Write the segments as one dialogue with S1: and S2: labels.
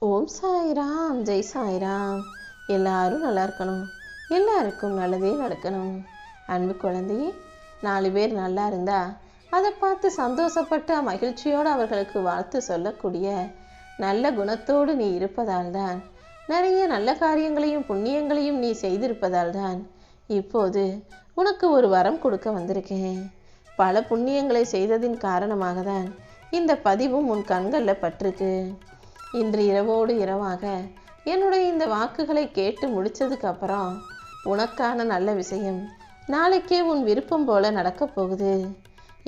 S1: ஓம் சாய்ராம், ஜெய் சாய்ராம். எல்லாரும் நல்லா இருக்கணும், எல்லாருக்கும் நல்லதே நடக்கணும். அன்பு குழந்தையே, 4 பேர் நல்லா இருந்தா அதை பார்த்து சந்தோஷப்பட்டு மகிழ்ச்சியோடு அவர்களுக்கு வாழ்த்து சொல்லக்கூடிய நல்ல குணத்தோடு நீ இருப்பதால் தான், நிறைய நல்ல காரியங்களையும் புண்ணியங்களையும் நீ செய்திருப்பதால் தான் இப்போது உனக்கு ஒரு வரம் கொடுக்க வந்திருக்கேன். பல புண்ணியங்களை செய்ததின் காரணமாக தான் இந்த பதிவும் உன் கண்களில் பட்டிருக்கு. இன்று இரவோடு இரவாக என்னுடைய இந்த வாக்குகளை கேட்டு முடிச்சதுக்கு அப்புறம் உனக்கான நல்ல விஷயம் நாளைக்கே உன் விருப்பம் போல நடக்கப் போகுது.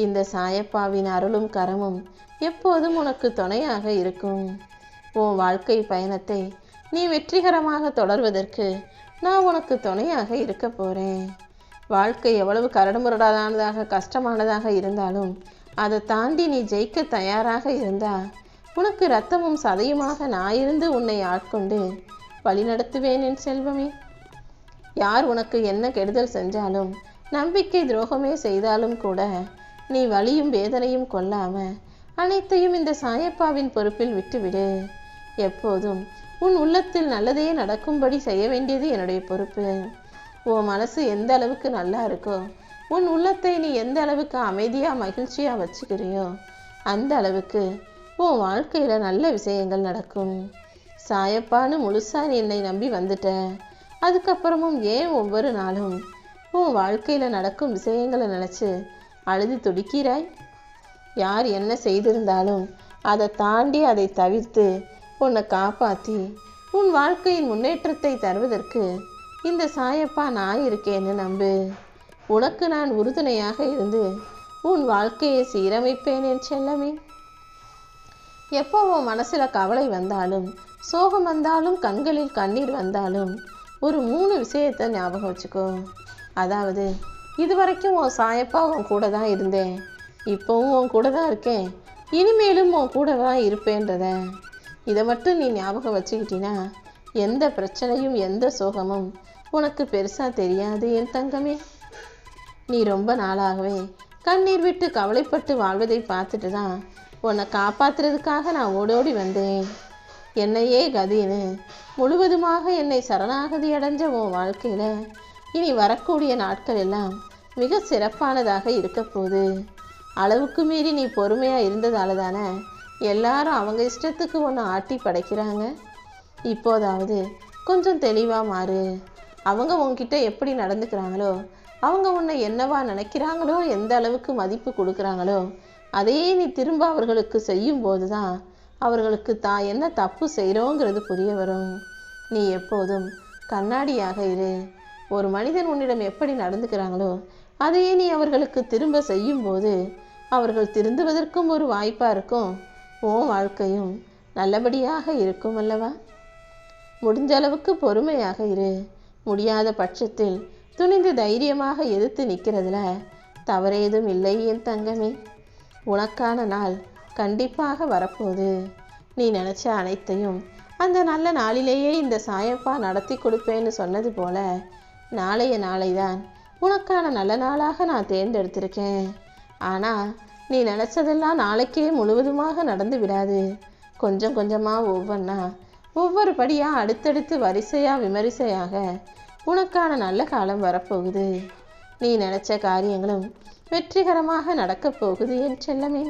S1: இந்த சாயப்பாவின் அருளும் கரமும் எப்போதும் உனக்கு துணையாக இருக்கும். உன் வாழ்க்கை பயணத்தை நீ வெற்றிகரமாக தொடர்வதற்கு நான் உனக்கு துணையாக இருக்க போறேன். வாழ்க்கை எவ்வளவு கரடுமுரடானதாக கஷ்டமானதாக இருந்தாலும் அதை தாண்டி நீ ஜெயிக்க தயாராக இருந்தா உனக்கு இரத்தமும் சதையுமாக நான் இருந்து உன்னை ஆட்கொண்டு வழிநடத்துவேன் என் செல்வமே. யார் உனக்கு என்ன கெடுதல் செஞ்சாலும், நம்பிக்கை துரோகமே செய்தாலும் கூட நீ வலியும் வேதனையும் கொள்ளாம அனைத்தையும் இந்த சாயப்பாவின் பொறுப்பில் விட்டுவிடு. எப்போதும் உன் உள்ளத்தில் நல்லதே நடக்கும்படி செய்ய வேண்டியது என்னுடைய பொறுப்பு. உன் மனசு எந்த அளவுக்கு நல்லா இருக்கோ, உன் உள்ளத்தை நீ எந்த அளவுக்கு அமைதியா மகிழ்ச்சியா வச்சுக்கிறியோ அந்த அளவுக்கு உன் வாழ்க்கையில நல்ல விஷயங்கள் நடக்கும். சாயப்பான்னு முழுசா நீ என்னை நம்பி வந்துட்ட, அதுக்கப்புறமும் ஏன் ஒவ்வொரு நாளும் உன் வாழ்க்கையில நடக்கும் விஷயங்களை நினைச்சு அழுது துடிக்கிறாய்? யார் என்ன செய்திருந்தாலும் அதை தாண்டி அதை தவிர்த்து உன்னை காப்பாற்றி உன் வாழ்க்கையின் முன்னேற்றத்தை தருவதற்கு இந்த சாயப்பா நான் இருக்கேன்னு நம்பு. உனக்கு நான் உறுதுணையாக இருந்து உன் வாழ்க்கையை சீரமைப்பேன் என் செல்லமே. எப்போ உன் மனசுல கவலை வந்தாலும், சோகம் வந்தாலும், கண்களில் கண்ணீர் வந்தாலும் ஒரு 3 விஷயத்தை ஞாபகம் வச்சுக்கோ. அதாவது, இதுவரைக்கும் உன் சாயப்பா உன் கூட தான் இருந்தேன், இப்போவும் உன் கூட தான் இருக்கேன், இனிமேலும் உன் கூட தான் இருப்பேன்றத இதை மட்டும் நீ ஞாபகம் வச்சுக்கிட்டினா எந்த பிரச்சனையும் எந்த சோகமும் உனக்கு பெருசா தெரியாது என் தங்கமே. நீ ரொம்ப நாளாகவே கண்ணீர் விட்டு கவலைப்பட்டு வாழ்வதை பார்த்துட்டு தான் உன்னை காப்பாத்துறதுக்காக நான் ஓடோடி வந்தேன். என்னையே கதின்னு முழுவதுமாக என்னை சரணாகதி அடைஞ்ச உன் வாழ்க்கையில இனி வரக்கூடிய நாட்கள் எல்லாம் மிக சிறப்பானதாக இருக்க போகுது. அளவுக்கு மீறி நீ பொறுமையா இருந்ததால தானே எல்லாரும் அவங்க இஷ்டத்துக்கு உன்னை ஆட்டி படைக்கிறாங்க. இப்போதாவது கொஞ்சம் தெளிவா மாறு. அவங்க உன்கிட்ட எப்படி நடந்துக்கிறாங்களோ, அவங்க உன்னை என்னவா நினைக்கிறாங்களோ, எந்த அளவுக்கு மதிப்பு கொடுக்குறாங்களோ அதையே நீ திரும்ப அவர்களுக்கு செய்யும் போது தான் அவர்களுக்கு தான் என்ன தப்பு செய்கிறோங்கிறது புரிய வரும். நீ எப்போதும் கண்ணாடியாக இரு. ஒரு மனிதன் உன்னிடம் எப்படி நடந்துக்கிறாங்களோ அதையே நீ அவர்களுக்கு திரும்ப செய்யும் போது அவர்கள் திருந்துவதற்கும் ஒரு வாய்ப்பாக இருக்கும். உன் வாழ்க்கையும் நல்லபடியாக இருக்கும் அல்லவா? முடிஞ்ச அளவுக்கு பொறுமையாக இரு. முடியாத பட்சத்தில் துணிந்து தைரியமாக எதிர்த்து நிற்கிறதுல தவறேதும் இல்லை என் தங்கமே. உனக்கான நாள் கண்டிப்பாக வரப்போகுது. நீ நினைச்ச அனைத்தையும் அந்த நல்ல நாளிலேயே இந்த சாயப்பா நடத்தி கொடுப்பேன்னு சொன்னது போல நாளைய நாளைதான் உனக்கான நல்ல நாளாக நான் தேர்ந்தெடுத்திருக்கேன். ஆனால் நீ நினைச்சதெல்லாம் நாளைக்கே முழுவதுமாக நடந்து விடாது. கொஞ்சம் கொஞ்சமா ஒவ்வொன்றா ஒவ்வொரு படியா அடுத்தடுத்து வரிசையா விமரிசையாக உனக்கான நல்ல காலம் வரப்போகுது. நீ நினைச்ச காரியங்களும் வெற்றிகரமாக நடக்கப் போகுது என் செல்லமே.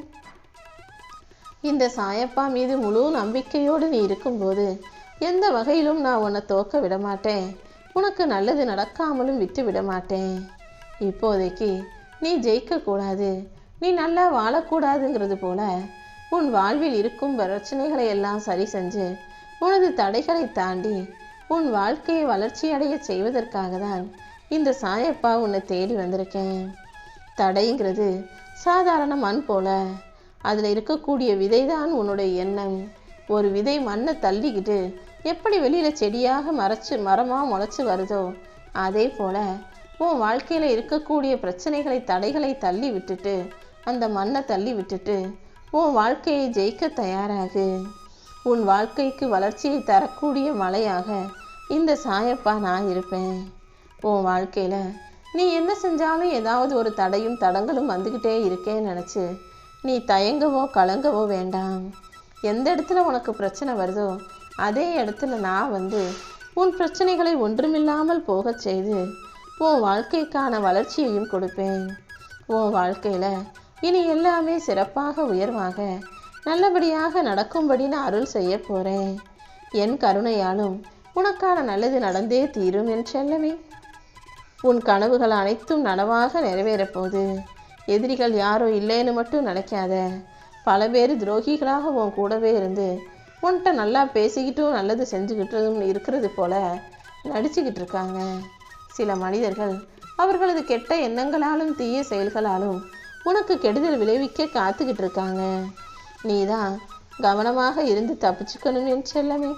S1: இந்த சாயப்பா மீது முழு நம்பிக்கையோடு நீ இருக்கும்போது எந்த வகையிலும் நான் உன்னை தோக்க விட மாட்டேன். உனக்கு நல்லது நடக்காமலும் விட்டு விட மாட்டேன். இப்போதைக்கு நீ ஜெயிக்க கூடாது, நீ நல்லா வாழக்கூடாதுங்கிறது போல உன் வாழ்வில் இருக்கும் பிரச்சனைகளை எல்லாம் சரி செஞ்சு உனது தடைகளை தாண்டி உன் வாழ்க்கையை வளர்ச்சி அடைய செய்வதற்காக தான் இந்த சாயப்பா உன்னை தேடி வந்திருக்கேன். தடைங்கிறது சாதாரண மண் போல, அதில் இருக்கக்கூடிய விதை தான் உன்னுடைய எண்ணம். ஒரு விதை மண்ணை தள்ளிக்கிட்டு எப்படி வெளியில் செடியாக மரமாக முளைச்சி வருதோ அதே போல உன் வாழ்க்கையில் இருக்கக்கூடிய பிரச்சனைகளை தடைகளை தள்ளி விட்டுட்டு, அந்த மண்ணை தள்ளி விட்டுட்டு உன் வாழ்க்கையை ஜெயிக்க தயாராகு. உன் வாழ்க்கைக்கு வளர்ச்சியை தரக்கூடிய மலையாக இந்த சாயப்பா நான் இருப்பேன். உன் வாழ்க்கையில் நீ என்ன செஞ்சாலும் ஏதாவது ஒரு தடையும் தடங்களும் வந்துக்கிட்டே இருக்கேன்னு நினச்சி நீ தயங்கவோ கலங்கவோ வேண்டாம். எந்த இடத்துல உனக்கு பிரச்சனை வருதோ அதே இடத்துல நான் வந்து உன் பிரச்சனைகளை ஒன்றுமில்லாமல் போகச் செய்து உன் வாழ்க்கைக்கான வளர்ச்சியையும் கொடுப்பேன். உன் வாழ்க்கையில் இனி எல்லாமே சிறப்பாக உயர்வாக நல்லபடியாக நடக்கும்படி நான் அருள் செய்ய போகிறேன். என் கருணையாலும் உனக்கான நல்லது நடந்தே தீரும் என் செல்லமே. உன் கனவுகள் அனைத்தும் நனவாக நிறைவேறப் போகுது. எதிரிகள் யாரோ இல்லைன்னு மட்டும் நினைக்காத. பல பேர் துரோகிகளாக உன் கூடவே இருந்து உன்கிட்ட நல்லா பேசிக்கிட்டும் நல்லது செஞ்சுக்கிட்டும் இருக்கிறது போல நடிச்சுக்கிட்டு இருக்காங்க. சில மனிதர்கள் அவர்களது கெட்ட எண்ணங்களாலும் தீய செயல்களாலும் உனக்கு கெடுதல் விளைவிக்க காத்துக்கிட்டு இருக்காங்க. நீ தான் கவனமாக இருந்து தப்பிச்சுக்கணும் என் செல்லமே.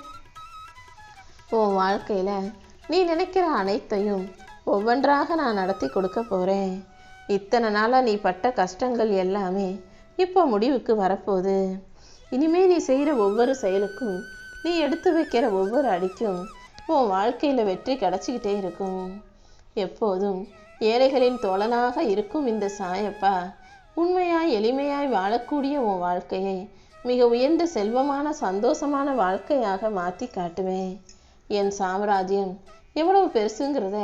S1: உன் வாழ்க்கையில் நீ நினைக்கிற அனைத்தையும் ஒவ்வொன்றாக நான் நடத்தி கொடுக்க போகிறேன். இத்தனை நாளாக நீ பட்ட கஷ்டங்கள் எல்லாமே இப்போ முடிவுக்கு வரப்போகுது. இனிமேல் நீ செய்கிற ஒவ்வொரு செயலுக்கும், நீ எடுத்து வைக்கிற ஒவ்வொரு அடிக்கும் உன் வாழ்க்கையில் வெற்றி கிடச்சிக்கிட்டே இருக்கும். எப்போதும் ஏழைகளின் தோழனாக இருக்கும் இந்த சாயப்பா உண்மையாய் எளிமையாய் வாழக்கூடிய உன் வாழ்க்கையை மிக உயர்ந்த செல்வமான சந்தோஷமான வாழ்க்கையாக மாற்றி காட்டுவேன். என் சாம்ராஜ்யம் எவ்வளவு பெருசுங்கிறத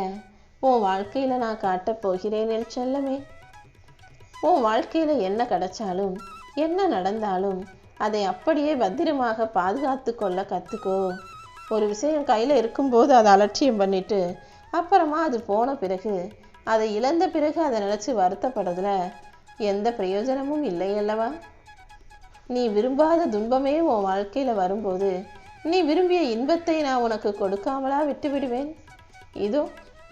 S1: உன் வாழ்க்கையில் நான் காட்டப் போகிறேன் என் செல்லமே. உன் வாழ்க்கையில் என்ன கிடைச்சாலும் என்ன நடந்தாலும் அதை அப்படியே பத்திரமாக பாதுகாத்து கொள்ள கற்றுக்கோ. ஒரு விஷயம் கையில் இருக்கும்போது அதை அலட்சியம் பண்ணிட்டு அப்புறமா அது போன பிறகு, அதை இழந்த பிறகு அதை நினச்சி வருத்தப்படுறதுல எந்த பிரயோஜனமும் இல்லை அல்லவா? நீ விரும்பாத துன்பமே உன் வாழ்க்கையில் வரும்போது நீ விரும்பிய இன்பத்தை நான் உனக்கு கொடுக்காமலா விட்டு விடுவேன்? இதோ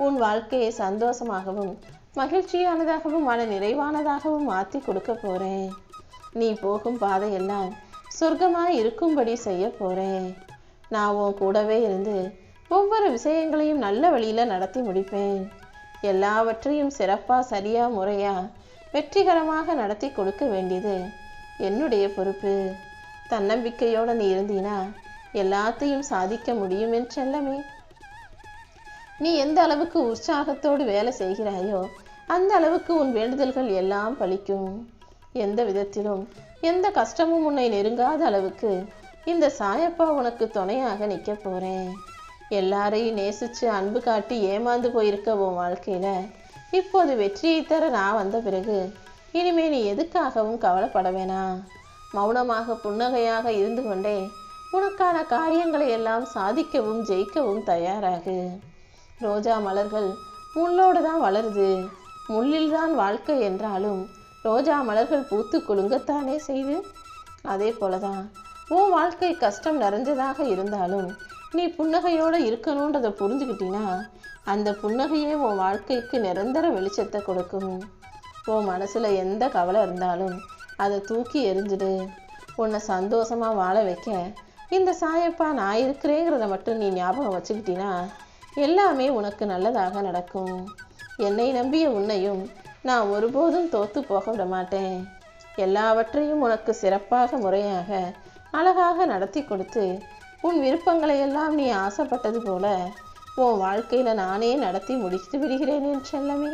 S1: உன் வாழ்க்கையை சந்தோஷமாகவும் மகிழ்ச்சியானதாகவும் மன நிறைவானதாகவும் மாற்றி கொடுக்க போகிறேன். நீ போகும் பாதையெல்லாம் சொர்க்கமாய் இருக்கும்படி செய்ய போகிறேன். நான் உன் கூடவே இருந்து ஒவ்வொரு விஷயங்களையும் நல்ல வழியில் நடத்தி முடிப்பேன். எல்லாவற்றையும் சிறப்பாக சரியாக முறையாக வெற்றிகரமாக நடத்தி கொடுக்க வேண்டியது என்னுடைய பொறுப்பு. தன்னம்பிக்கையோடு நீ இருந்தீனா எல்லாத்தையும் சாதிக்க முடியும் என் செல்லமே. நீ எந்த அளவுக்கு உற்சாகத்தோடு வேலை செய்கிறாயோ அந்த அளவுக்கு உன் வேண்டுதல்கள் எல்லாம் பலிக்கும். எந்த விதத்திலும் எந்த கஷ்டமும் உன்னை நெருங்காத அளவுக்கு இந்த சாயப்பா உனக்கு துணையாக நிற்க போகிறேன். எல்லாரையும் நேசித்து அன்பு காட்டி ஏமாந்து போயிருக்க உன் வாழ்க்கையில் இப்போது வெற்றியை தர நான் வந்த பிறகு இனிமே நீ எதுக்காகவும் கவலைப்பட வேணாம். மௌனமாக புன்னகையாக இருந்து கொண்டே உனக்கான காரியங்களை எல்லாம் சாதிக்கவும் ஜெயிக்கவும் தயாராகு. ரோஜா மலர்கள் முள்ளோடு தான் வளருது, முள்ளில் தான் வாழ்க்கை என்றாலும் ரோஜா மலர்கள் பூத்து குலுங்கத்தானே செய்து. அதே போலதான் உன் வாழ்க்கை கஷ்டம் நிறைஞ்சதாக இருந்தாலும் நீ புன்னகையோடு இருக்கணுன்றதை புரிஞ்சுக்கிட்டினா அந்த புன்னகையே உன் வாழ்க்கைக்கு நிரந்தர வெளிச்சத்தை கொடுக்கும். உன் மனசில் எந்த கவலை இருந்தாலும் அதை தூக்கி எறிஞ்சிடு. உன்னை சந்தோஷமாக வாழ வைக்க இந்த சாயப்பா நான் இருக்கிறேங்கிறத மட்டும் நீ ஞாபகம் வச்சுக்கிட்டினா எல்லாமே உனக்கு நல்லதாக நடக்கும். என்னை நம்பிய உன்னையும் நான் ஒருபோதும் தோற்று போக விட மாட்டேன். எல்லாவற்றையும் உனக்கு சிறப்பாக முறையாக அழகாக நடத்தி கொடுத்து உன் விருப்பங்களை எல்லாம் நீ ஆசைப்பட்டது போல உன் வாழ்க்கையில் நானே நடத்தி முடித்து விடுகிறேன் என் செல்லமே.